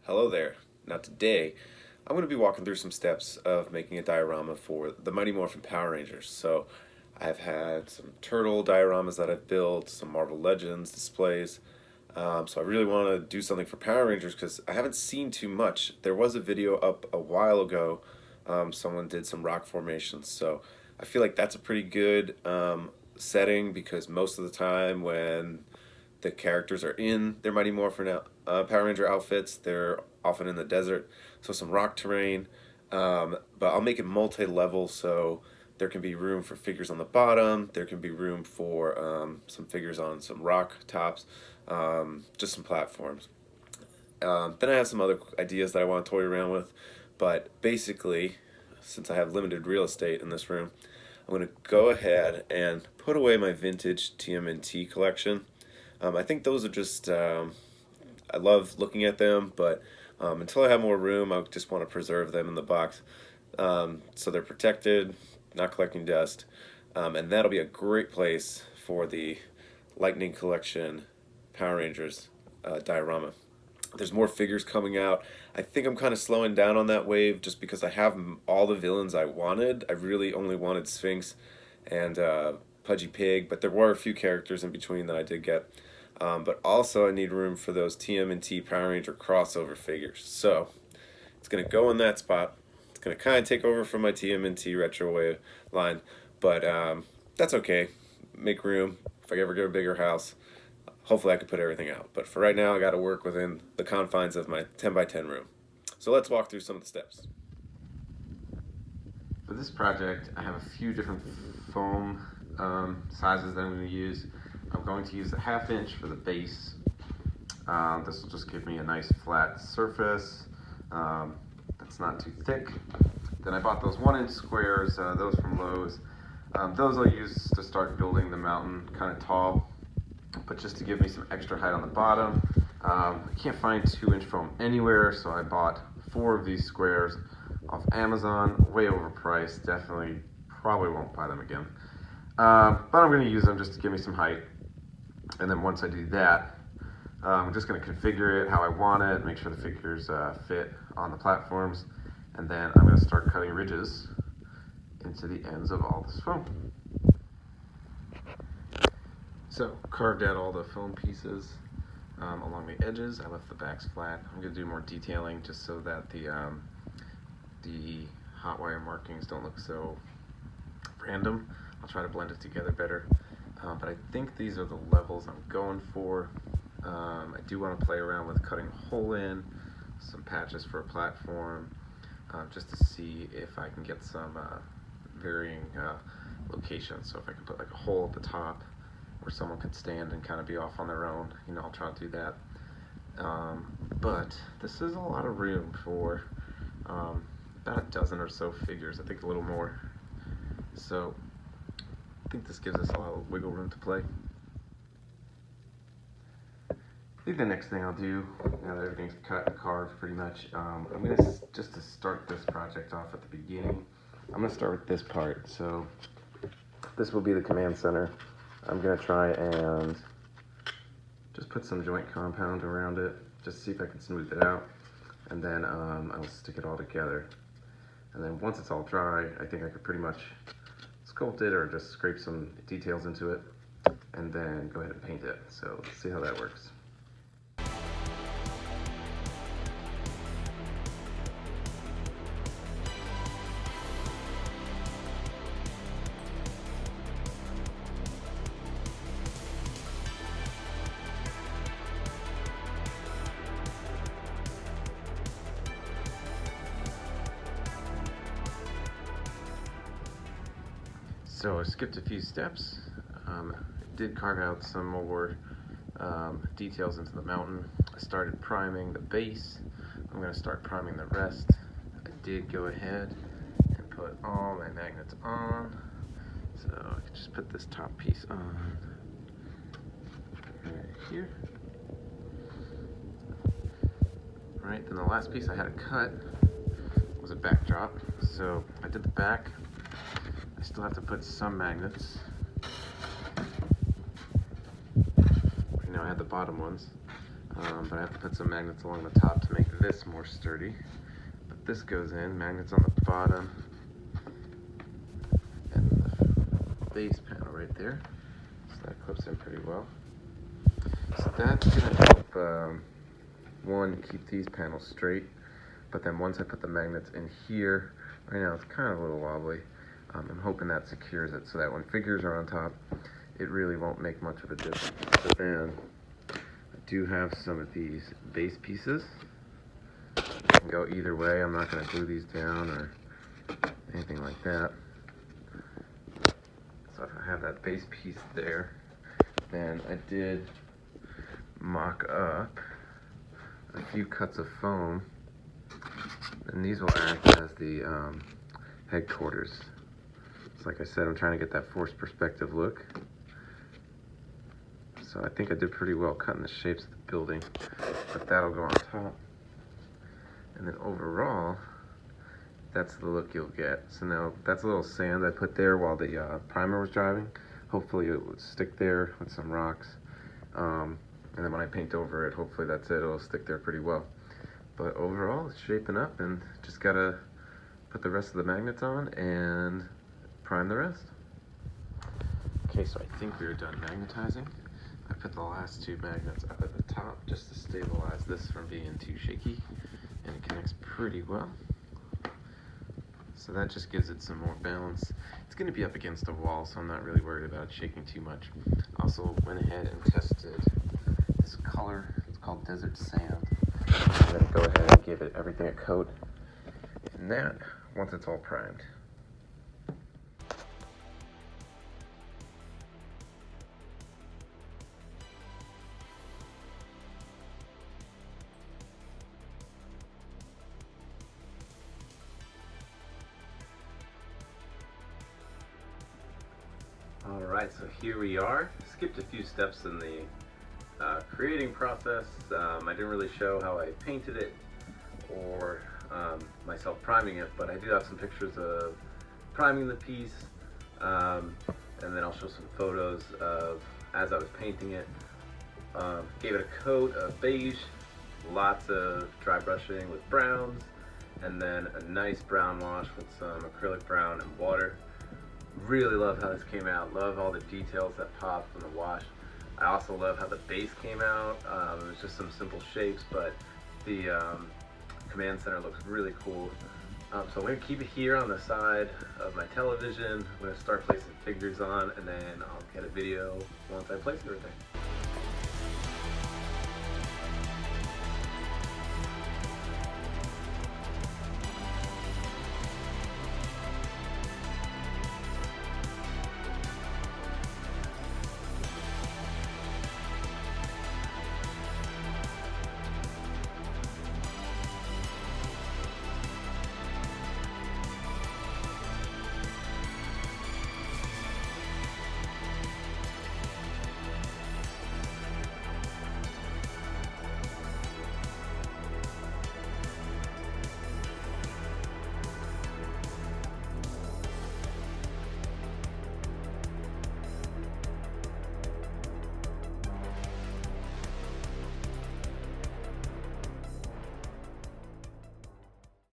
Hello there. Now today, I'm going to be walking through some steps of making a diorama for the Mighty Morphin Power Rangers. So I've had some turtle dioramas that I've built, some Marvel Legends displays. So I really want to do something for Power Rangers because I haven't seen too much. There was a video up a while ago. Someone did some rock formations. So I feel like that's a pretty good setting because most of the time when the characters are in their Mighty Morphin Power Ranger outfits, they're often in the desert, so some rock terrain. But I'll make it multi-level, so there can be room for figures on the bottom, there can be room for some figures on some rock tops, just some platforms. Then I have some other ideas that I want to toy around with, but basically, since I have limited real estate in this room, I'm going to go ahead and put away my vintage TMNT collection. I think those are just, I love looking at them, but until I have more room, I just want to preserve them in the box. So they're protected, not collecting dust, and that'll be a great place for the Lightning Collection Power Rangers diorama. There's more figures coming out. I think I'm kind of slowing down on that wave just because I have all the villains I wanted. I really only wanted Sphinx and Pudgy Pig, but there were a few characters in between that I did get. But also I need room for those TMNT Power Ranger crossover figures. So it's going to go in that spot. It's going to kind of take over from my TMNT Retro Wave line, but that's okay. Make room. If I ever get a bigger house, hopefully I can put everything out. But for right now, I got to work within the confines of my 10 by 10 room. So let's walk through some of the steps. For this project, I have a few different foam sizes that I'm going to use. I'm going to use a 1/2 inch for the base. This will just give me a nice flat surface that's not too thick. Then I bought those 1 inch squares, those from Lowe's. Those I'll use to start building the mountain kind of tall, but just to give me some extra height on the bottom. I can't find 2-inch foam anywhere, so I bought 4 of these squares off Amazon, way overpriced. Definitely probably won't buy them again, but I'm going to use them just to give me some height. And then once I do that, I'm just going to configure it how I want it, make sure the figures fit on the platforms, and then I'm going to start cutting ridges into the ends of all this foam. So carved out all the foam pieces along the edges. I left the backs flat. I'm going to do more detailing just so that the hot wire markings don't look so random. I'll try to blend it together better. But I think these are the levels I'm going for. I do want to play around with cutting a hole in, some patches for a platform, just to see if I can get some varying locations. So if I can put like a hole at the top where someone could stand and kind of be off on their own, I'll try to do that. But this is a lot of room for about a dozen or so figures, I think a little more. So I think this gives us a lot of wiggle room to play. I think the next thing I'll do, now that everything's cut and carved pretty much, I'm going to, just to start this project off at the beginning, I'm going to start with this part. So this will be the command center. I'm going to try and just put some joint compound around it, just to see if I can smooth it out, and then I'll stick it all together. And then once it's all dry, I think I could pretty much sculpt it or just scrape some details into it and then go ahead and paint it. So let's see how that works. So I skipped a few steps. I did carve out some more details into the mountain. I started priming the base. I'm going to start priming the rest. I did go ahead and put all my magnets on. So I can just put this top piece on right here. Right, then the last piece I had to cut was a backdrop. So I did the back. I still have to put some magnets. I had the bottom ones. but I have to put some magnets along the top to make this more sturdy. But this goes in, magnets on the bottom, and the base panel right there. So that clips in pretty well. So that's gonna help, one, keep these panels straight, but then once I put the magnets in here, right now it's kind of a little wobbly, I'm hoping that secures it so that when figures are on top, it really won't make much of a difference. So then, I do have some of these base pieces. It can go either way. I'm not going to glue these down or anything like that. So if I have that base piece there, then I did mock up a few cuts of foam, and these will act as the headquarters. So like I said, I'm trying to get that forced perspective look. So I think I did pretty well cutting the shapes of the building, but that'll go on top. And then overall, that's the look you'll get. So now that's a little sand I put there while the primer was drying. Hopefully it would stick there with some rocks. And then when I paint over it, hopefully that's it, it'll stick there pretty well. But overall, it's shaping up, and just gotta put the rest of the magnets on and prime the rest. Okay, so I think we are done magnetizing. I put the last two magnets up at the top just to stabilize this from being too shaky, and it connects pretty well. So that just gives it some more balance. It's going to be up against a wall, so I'm not really worried about it shaking too much. Also went ahead and tested this color. It's called Desert Sand. I'm going to go ahead and give it everything a coat in that once it's all primed. Alright, so here we are. Skipped a few steps in the creating process. I didn't really show how I painted it or myself priming it, but I do have some pictures of priming the piece, and then I'll show some photos of as I was painting it. Gave it a coat of beige, lots of dry brushing with browns, and then a nice brown wash with some acrylic brown and water. Really love how this came out. Love all the details that popped from the wash. I also love how the base came out. It was just some simple shapes, but the command center looks really cool. So I'm going to keep it here on the side of my television. I'm going to start placing figures on, and then I'll get a video once I place everything.